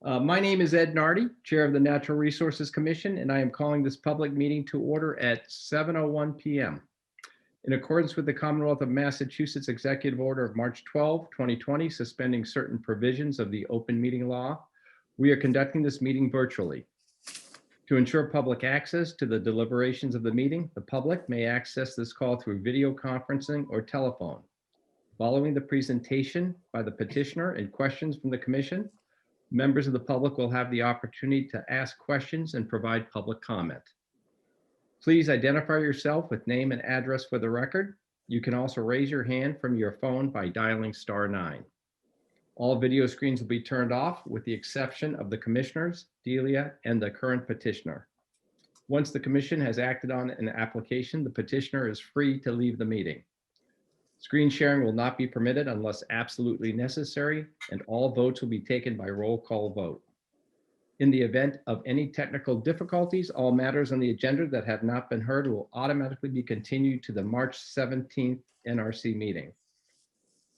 My name is Ed Nardi, Chair of the Natural Resources Commission, and I am calling this public meeting to order at 7:01 p.m. In accordance with the Commonwealth of Massachusetts Executive Order of March 12, 2020, suspending certain provisions of the open meeting law, we are conducting this meeting virtually. To ensure public access to the deliberations of the meeting, the public may access this call through video conferencing or telephone. Following the presentation by the petitioner and questions from the commission, members of the public will have the opportunity to ask questions and provide public comment. Please identify yourself with name and address for the record. You can also raise your hand from your phone by dialing *9. All video screens will be turned off with the exception of the commissioners, Delia, and the current petitioner. Once the commission has acted on an application, the petitioner is free to leave the meeting. Screen sharing will not be permitted unless absolutely necessary, and all votes will be taken by roll call vote. In the event of any technical difficulties, all matters on the agenda that have not been heard will automatically be continued to the March 17th NRC meeting.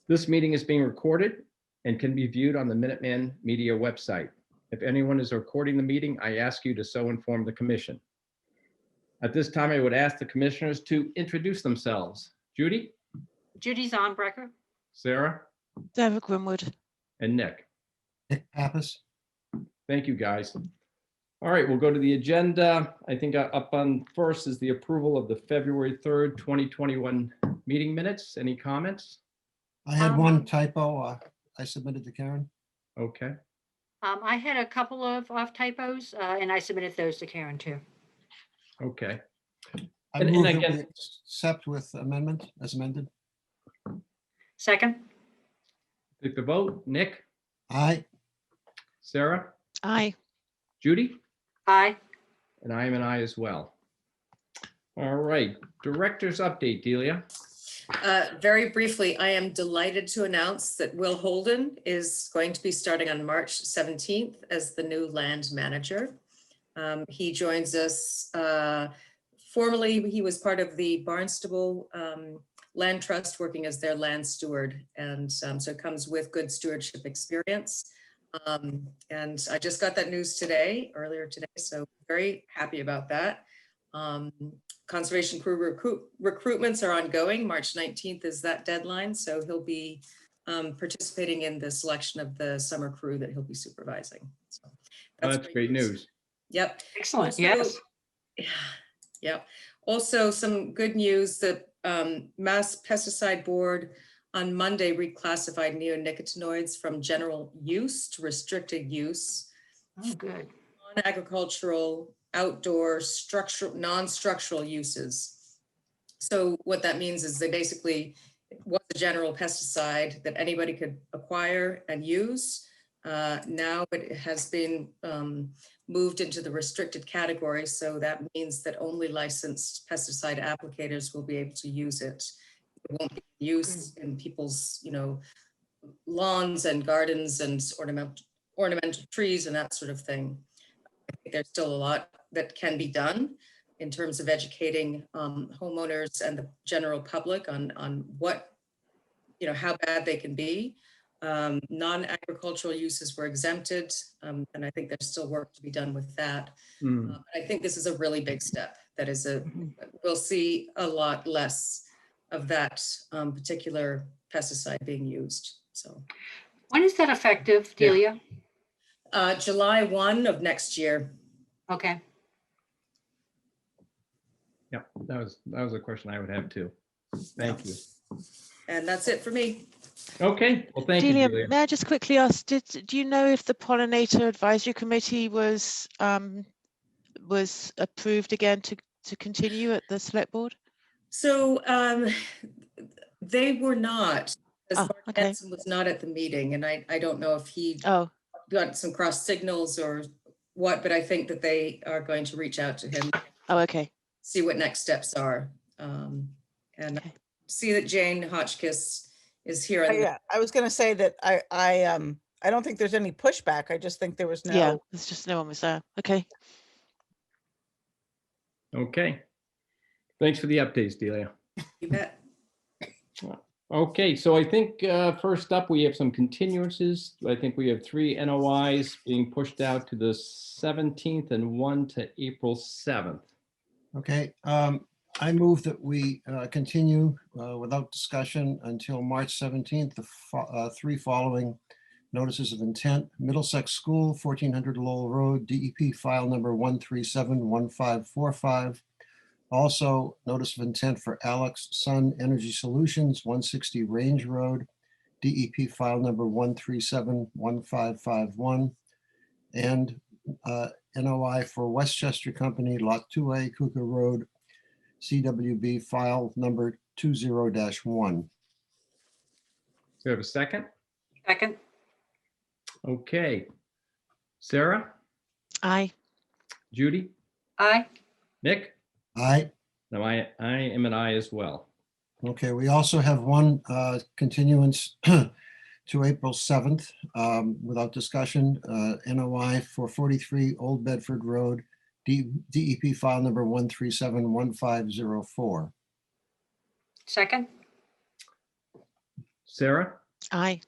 This meeting is being recorded and can be viewed on the Minuteman Media website. If anyone is recording the meeting, I ask you to so inform the commission. At this time, I would ask the commissioners to introduce themselves. Judy? Judy Zonbrecker. Sarah? Sarah Grimwood. And Nick. Nick Pappas. Thank you, guys. All right, we'll go to the agenda. I think up on first is the approval of the February 3rd, 2021 meeting minutes. Any comments? I had one typo I submitted to Karen. Okay. I had a couple of typos and I submitted those to Karen too. Okay. I And move that again- we accept with amendment as amended. Second, Take the vote. Nick? Aye. Sarah? Aye. Judy? aye. And I am an aye as well. All right, director's update, Delia. Very briefly, I am delighted to announce that Will Holden is going to be starting on March 17th as the new land manager. He joins us. Formerly, he was part of the Barnstable Land Trust, working as their land steward. And so it comes with good stewardship experience. And I just got that news earlier today, so very happy about that. Conservation crew recruitments are ongoing. March 19th is that deadline, so he'll be participating in the selection of the summer crew that he'll be supervising. So That's great news. Yep. Excellent. Also- Yes. Yep. Also, some good news that Mass Pesticide Board on Monday reclassified neonicotinoids from general use to restricted use. Oh, good. Non-agricultural, outdoor, non-structural uses. So what that means is it was a general pesticide that anybody could acquire and use. Now it has been moved into the restricted category. So that means that only licensed pesticide applicators will be able to use it. It won't be used in people's, lawns and gardens and ornamental trees and that sort of thing. I think there's still a lot that can be done in terms of educating homeowners and the general public on what, how bad they can be. Non-agricultural uses were exempted, and I think there's still work to be done with that. I think this is a really big step. We'll see a lot less of that particular pesticide being used. So, When is that effective, Delia? July 1 of next year. Okay. Yeah, that was a question I would have too. Thank you. And that's it for me. Okay, well, thank you, Delia, Delia. may I just quickly ask, do you know if the Pollinator Advisory Committee was approved again to continue at the select board? So they were not, as Mark okay. Hanson was not at the meeting, and I don't know if he Oh, got some cross signals or what, but I think that they are going to reach out to him, okay. see what next steps are. And Okay. see that Jane Hotchkiss is here. Yeah, I was going to say that I don't think there's any pushback. I just think there was Yeah, no. there's just no one was there. Okay. Okay. Thanks for the updates, Delia. You bet. Okay, so I think first up, we have some continuances. I think we have 3 NOIs being pushed out to the 17th and 1 to April 7th. Okay, I move that we continue without discussion until March 17th, the 3 following notices of intent. Middlesex School, 1400 Lowell Road, DEP file number 1371545. Also, notice of intent for Alex Sun Energy Solutions, 160 Range Road, DEP file number 1371551. And NOI for Westchester Company, Lot 2A, Cooker Road, CWB file number 20-1. Do we have a second? Second, Okay. Sarah, Aye. Judy, aye. Nick? Aye. No, I am an aye as well. Okay, we also have one continuance to April 7th without discussion. NOI for 43 Old Bedford Road, DEP file number 1371504. Second, Sarah, Aye.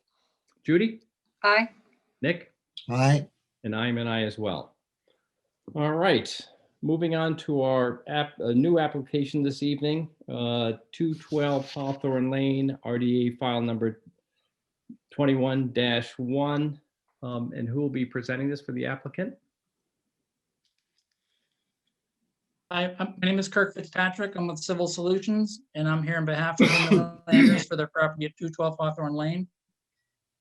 Judy, aye. Nick? Aye. And I'm an aye as well. All right, moving on to our new application this evening, 212 Hawthorne Lane, RDA file number 21-1. And who will be presenting this for the applicant? Hi, my name is Kirk Fitzpatrick. I'm with Civil Solutions, and I'm here on behalf of the Millanders for their property at 212 Hawthorne Lane.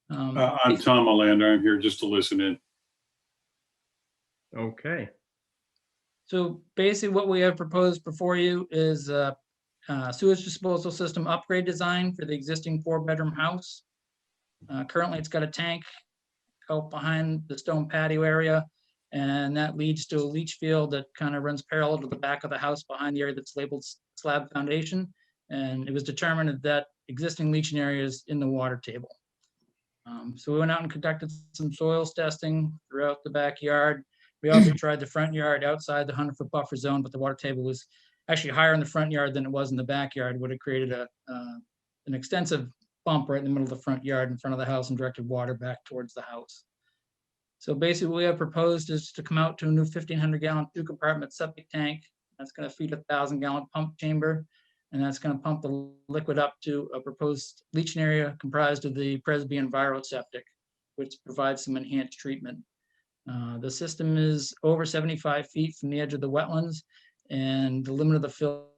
I'm Tom Melander. I'm here just to listen in. Okay, So basically what we have proposed before you is a sewage disposal system upgrade design for the existing 4-bedroom house. Currently, it's got a tank out behind the stone patio area, and that leads to a leach field that kind of runs parallel to the back of the house behind the area that's labeled slab foundation. And it was determined that that existing leaching area is in the water table. So we went out and conducted some soils testing throughout the backyard. We also tried the front yard outside the 100-foot buffer zone, but the water table was actually higher in the front yard than it was in the backyard. It would have created an extensive bump right in the middle of the front yard in front of the house and directed water back towards the house. So basically what we have proposed is to come out to a new 1,500-gallon 2-compartment septic tank. That's going to feed a 1,000-gallon pump chamber, and that's going to pump the liquid up to a proposed leaching area comprised of the Presby Enviro septic, which provides some enhanced treatment. The system is over 75 feet from the edge of the wetlands, and the limit of the fill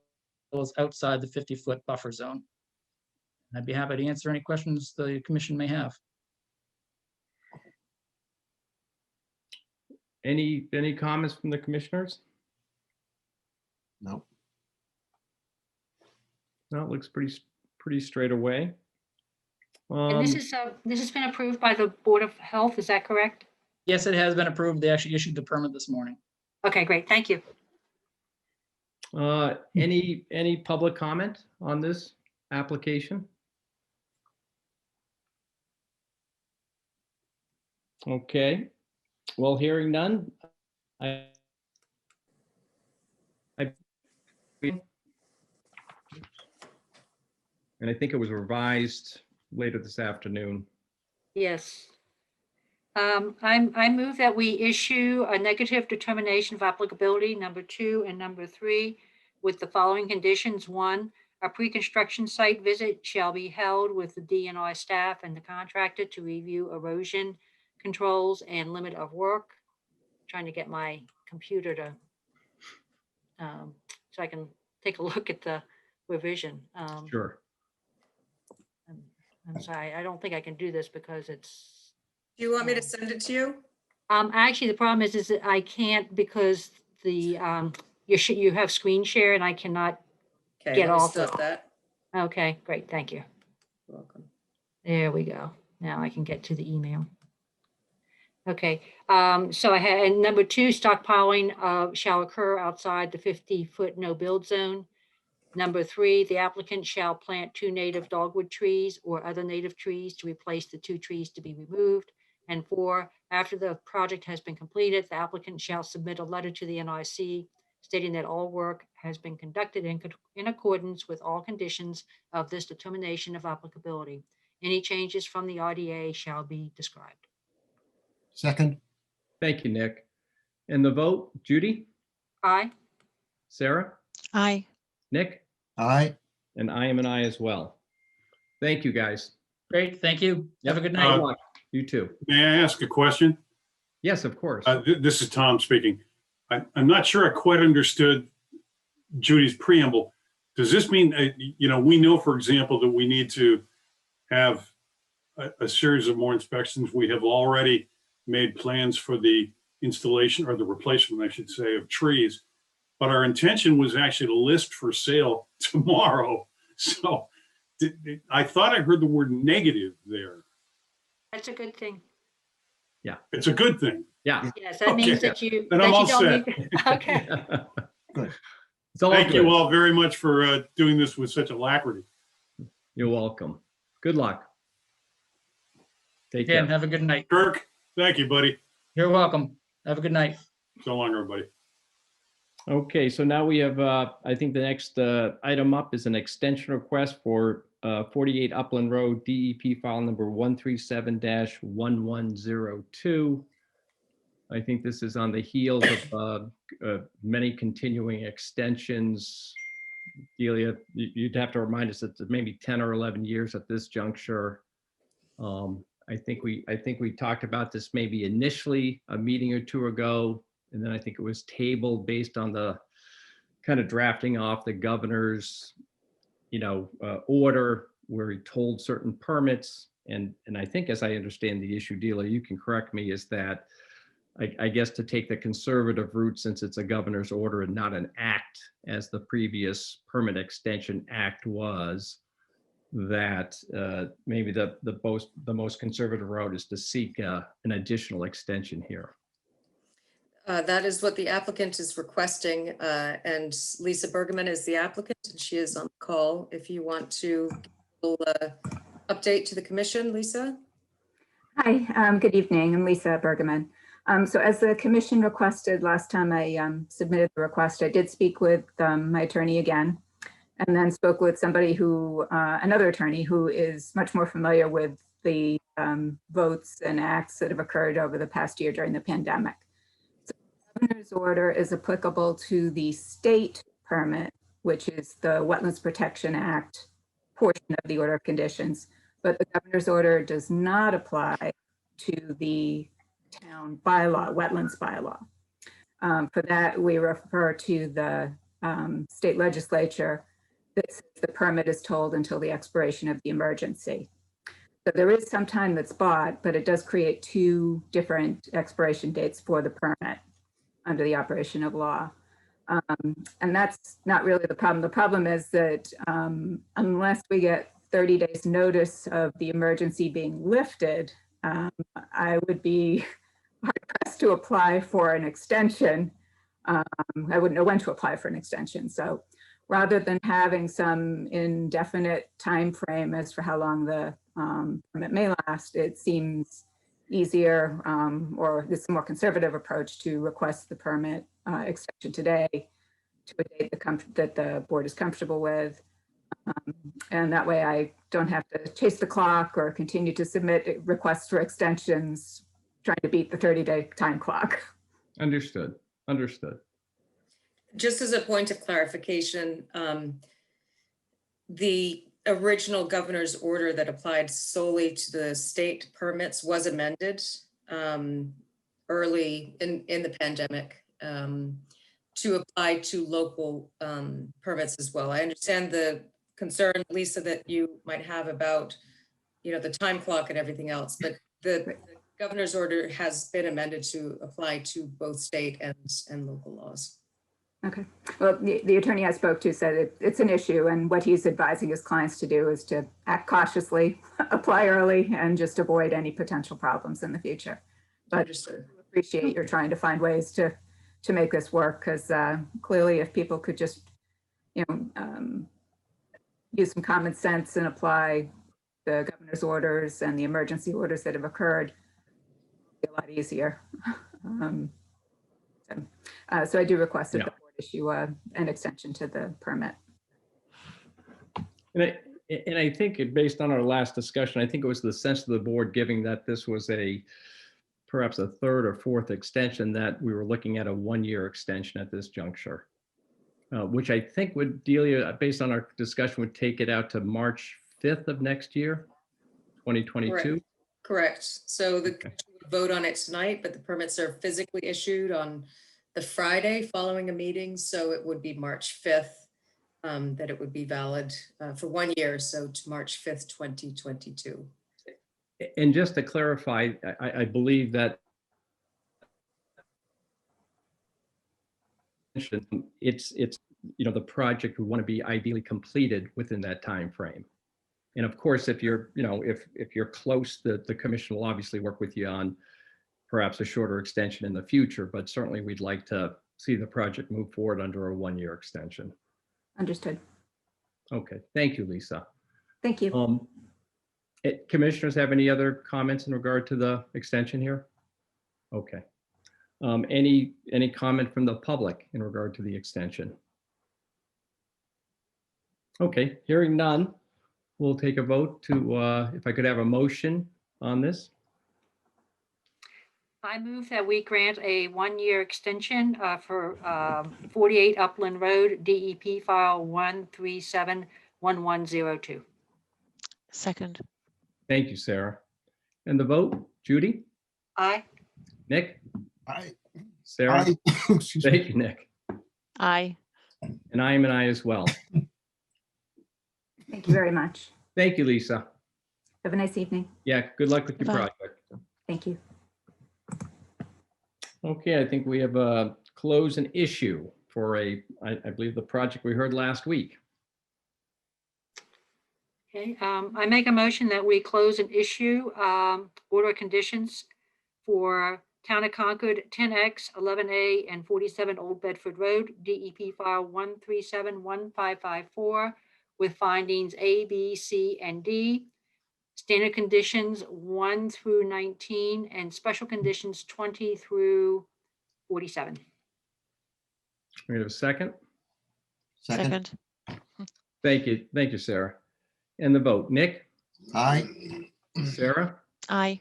is outside the 50-foot buffer zone. I'd be happy to answer any questions the commission may have. any comments from the commissioners? No. No, it looks pretty straight away. And this has been approved by the Board of Health, is that correct? Yes, it has been approved. They actually issued the permit this morning. Okay, great, thank you. Any public comment on this application? Okay, well, hearing none. And I think it was revised later this afternoon. Yes. I move that we issue a negative determination of applicability, number 2 and number 3, with the following conditions. 1, a pre-construction site visit shall be held with the DNR staff and the contractor to review erosion controls and limit of work. Trying to get my computer to, so I can take a look at the revision. Sure. I'm sorry, I don't think I can do this because it's, Do you want me to send it to you? actually, the problem is that I can't because the, you have screen share and I cannot. Okay, Get let me off stop it. that. Okay, great, thank you. You're welcome. There we go. Now I can get to the email. Okay, so I had, and number 2, stockpiling shall occur outside the 50-foot no build zone. Number 3, the applicant shall plant 2 native dogwood trees or other native trees to replace the 2 trees to be removed. And 4, after the project has been completed, the applicant shall submit a letter to the NIC stating that all work has been conducted in accordance with all conditions of this determination of applicability. Any changes from the RDA shall be described. Second, Thank you, Nick. And the vote, Judy, Aye. Sarah, Aye. Nick, aye. and I am an I as well. Thank you, guys. Great, thank you. Have a good Good night. luck. You too. May I ask a question? Yes, of course. This is Tom speaking. I'm not sure I quite understood Judy's preamble. Does this mean, we know, for example, that we need to have a series of more inspections. We have already made plans for the installation, or the replacement, I should say, of trees. But our intention was actually to list for sale tomorrow. So I thought I heard the word negative there. That's a good thing. It's a good thing. Yeah. Yes, that means Okay. that you. Then I'm that you all don't set. need- Okay. Good. It's all Thank good. you all very much for doing this with such alacrity. You're welcome. Good luck. Take Again, care. have a good night. Kirk, thank you, buddy. You're welcome. Have a good night. So long, everybody. Okay, so now we have, I think the next item up is an extension request for 48 Upland Road, DEP file number 137-1102. I think this is on the heels of many continuing extensions. Delia, you'd have to remind us that it's maybe 10 or 11 years at this juncture. I think we talked about this maybe initially a meeting or two ago, and then I think it was tabled based on the kind of drafting off the governor's, order where he told certain permits. And I think, as I understand the issue, Delia, you can correct me, is that I guess to take the conservative route, since it's a governor's order and not an act, as the previous permit extension act was, that maybe the most conservative route is to seek an additional extension here. That is what the applicant is requesting, and Lisa Bergman is the applicant, and she is on the call. If you want to give a little, update to the commission, Lisa? Hi, good evening. I'm Lisa Bergman. So as the commission requested last time I submitted the request, I did speak with my attorney again, and then spoke with somebody who, another attorney who is much more familiar with the votes and acts that have occurred over the past year during the pandemic. So the governor's order is applicable to the state permit, which is the Wetlands Protection Act portion of the order of conditions, but the governor's order does not apply to the town bylaw, wetlands bylaw. For that, we refer to the state legislature. The permit is told until the expiration of the emergency. So there is some time that's bought, but it does create two different expiration dates for the permit under the operation of law. And that's not really the problem. The problem is that unless we get 30 days notice of the emergency being lifted, I would be hard pressed to apply for an extension. I wouldn't know when to apply for an extension. So rather than having some indefinite time frame as for how long the permit may last, it seems easier, or this is a more conservative approach, to request the permit extension today to a date that the board is comfortable with. And that way I don't have to chase the clock or continue to submit requests for extensions, trying to beat the 30-day time clock. Understood. Understood. Just as a point of clarification, the original governor's order that applied solely to the state permits was amended early in the pandemic to apply to local permits as well. I understand the concern, Lisa, that you might have about, the time clock and everything else, but the governor's order has been amended to apply to both state and local laws. Okay. Well, the attorney I spoke to said it's an issue, and what he's advising his clients to do is to act cautiously, apply early, and just avoid any potential problems in the future. But Understood. I appreciate you're trying to find ways to make this work, because clearly if people could just, use some common sense and apply the governor's orders and the emergency orders that have occurred, it'd be a lot easier. So I do request that the board issue an extension to the permit. And I think based on our last discussion, I think it was the sense of the board, given that this was perhaps a third or fourth extension, that we were looking at a 1-year extension at this juncture, which I think would, Delia, based on our discussion, would take it out to March 5th of next year, 2022. Correct. So the Okay. commission would vote on it tonight, but the permits are physically issued on the Friday following a meeting. So it would be March 5th that it would be valid for 1 year. So to March 5th, 2022. And just to clarify, I believe that it's the project would want to be ideally completed within that time frame. And of course, if you're if you're close, the commission will obviously work with you on perhaps a shorter extension in the future, but certainly we'd like to see the project move forward under a 1-year extension. Understood. Okay, thank you, Lisa. Thank you. Commissioners have any other comments in regard to the extension here? Okay. Any comment from the public in regard to the extension? Okay, hearing none, we'll take a vote to, if I could have a motion on this. I move that we grant a 1-year extension for 48 Upland Road, DEP file 1371102. Second. Thank you, Sarah. And the vote, Judy? Aye. Nick? Aye. Sarah? Aye. Excuse me. Thank you, Nick. Aye. And I am an aye as well. Thank you very much. Thank you, Lisa. Have a nice evening. Yeah, good luck with your Bye. project. Thank you. Okay, I think we have a close an issue for I believe the project we heard last week. Okay, I make a motion that we close an issue, order of conditions for Town of Concord, 10X, 11A, and 47 Old Bedford Road, DEP file 1371554, with findings A, B, C, and D, standard conditions 1 through 19, and special conditions 20 through 47. We have a second. Second. Thank you, Sarah. And the vote, Nick, Aye. Sarah, Aye.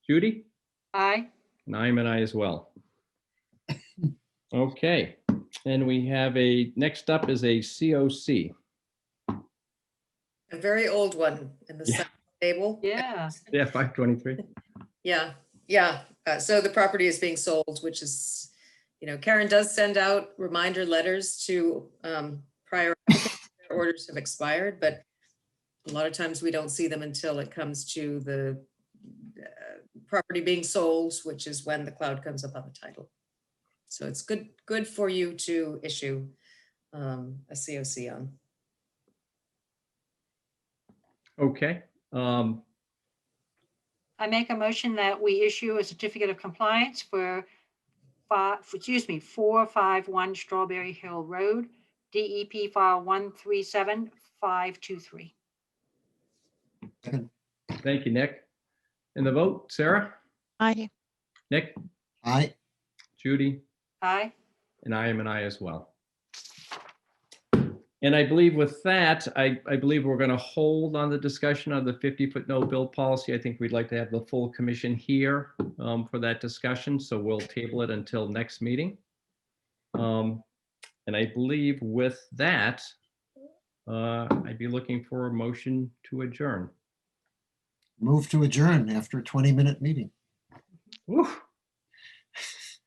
Judy, Aye. and I am an aye as well. Okay, and we have next up is a COC. A very old one in the Yeah. center table. Yeah. Yeah, 523. Yeah. So the property is being sold, which is, Karen does send out reminder letters to prior applicants. Their orders have expired, but a lot of times we don't see them until it comes to the property being sold, which is when the cloud comes up on the title. So it's good for you to issue a COC on. Okay. I make a motion that we issue a certificate of compliance for 451 Strawberry Hill Road, DEP file 137-523. Thank you, Nick. And the vote, Sarah, Aye. Nick, Aye. Judy, Aye. and I am an aye as well. And I believe with that, I believe we're going to hold on the discussion of the 50-foot no build policy. I think we'd like to have the full commission here for that discussion. So we'll table it until next meeting. And I believe with that, I'd be looking for a motion to adjourn. Move to adjourn after a 20-minute meeting. Whew.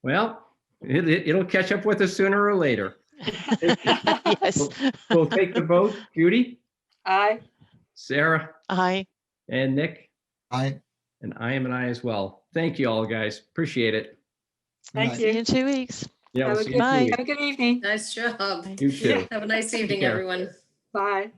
Well, it'll catch up with us sooner or later. Yes. We'll take the vote. Judy, Aye. Sarah, Aye. and Nick, Aye. and I am an aye as well. Thank you all, guys. Appreciate it. Thank Good See you you. in 2 weeks. Yeah, Have we'll a see good you Bye. soon. Have a good evening. Nice job. Bye. You too. Have a nice evening, care. everyone. Bye.